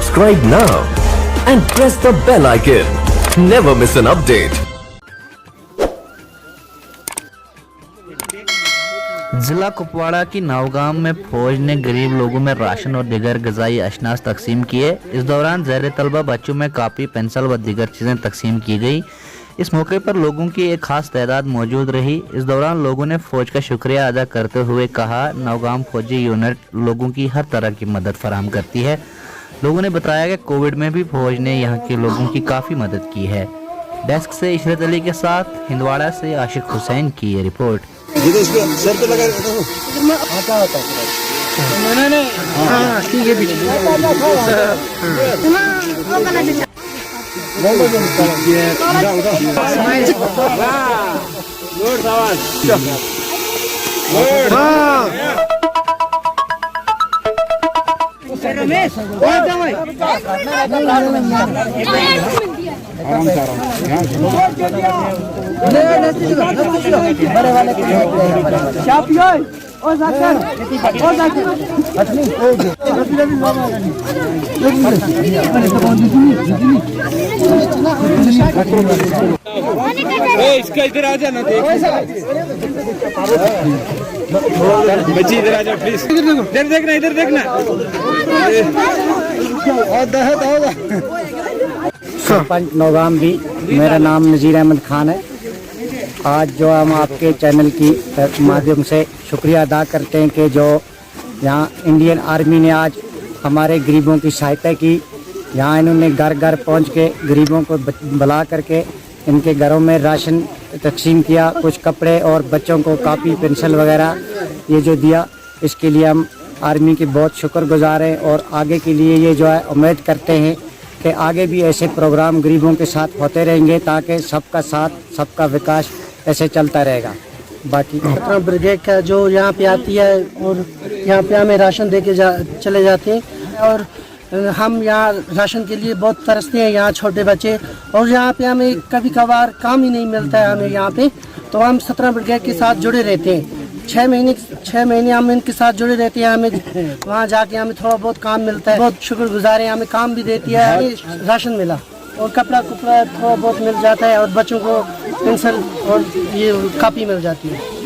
Subscribe now and press the bell icon. Never miss an update. जिला कुपवाड़ा की नावगाम में फौज ने गरीब लोगों में राशन और दिगर ग़िज़ाई अशनास तकसीम किए। इस दौरान ज़ैर तलबा बच्चों में कापी, पेंसिल व दिगर चीज़ें तकसीम की गई। इस मौके पर लोगों की एक खास तादाद मौजूद रही। इस दौरान लोगों ने फौज का शुक्रिया अदा करते हुए कहा, नावगाम फौजी यूनिट लोगों की हर तरह की मदद फराहम करती है। लोगों ने बताया कि कोविड में भी फौज ने यहाँ के लोगों की काफ़ी मदद की है। डेस्क से इशरत अली के साथ हिंदवाड़ा से आशिक हुसैन की ये रिपोर्ट। सर पे लगा आता होता नहीं हाँ ठीक है रमेश बड़े वाले इसका इधर आ जाना बच्ची इधर आ जाओ प्लीज। इधर देखना इधर देखना सरपंच नावगाम भी। मेरा नाम नज़ीर अहमद खान है। आज जो हम आपके चैनल की माध्यम से शुक्रिया अदा करते हैं कि जो यहाँ इंडियन आर्मी ने आज हमारे गरीबों की सहायता की। यहाँ इन्होंने घर घर पहुँच के गरीबों को बुला करके इनके घरों में राशन तकसीम किया, कुछ कपड़े और बच्चों को कापी, पेंसिल वगैरह ये जो दिया, इसके लिए हम आर्मी के बहुत शुक्रगुजार हैं। और आगे के लिए ये जो है उम्मीद करते हैं कि आगे भी ऐसे प्रोग्राम गरीबों के साथ होते रहेंगे ताकि सबका साथ, सबका विकास ऐसे चलता रहेगा। बाकी ब्रिगेड का जो यहाँ पे आती है और यहाँ पे हमें राशन दे के चले जाते हैं और हम यहाँ राशन के लिए बहुत तरसते हैं, यहाँ छोटे बच्चे। और यहाँ पे हमें कभी कभार काम ही नहीं मिलता है हमें यहाँ पे, तो हम 17 ब्रिगेड के साथ जुड़े रहते हैं। 6 महीने हम इनके साथ जुड़े रहते हैं। हमें वहाँ जाके हमें थोड़ा बहुत काम मिलता है, बहुत शुक्रगुजार है। हमें काम भी देती है, हमें राशन मिला और कपड़ा थोड़ा बहुत मिल जाता है और बच्चों को पेंसिल और ये कापी मिल जाती है।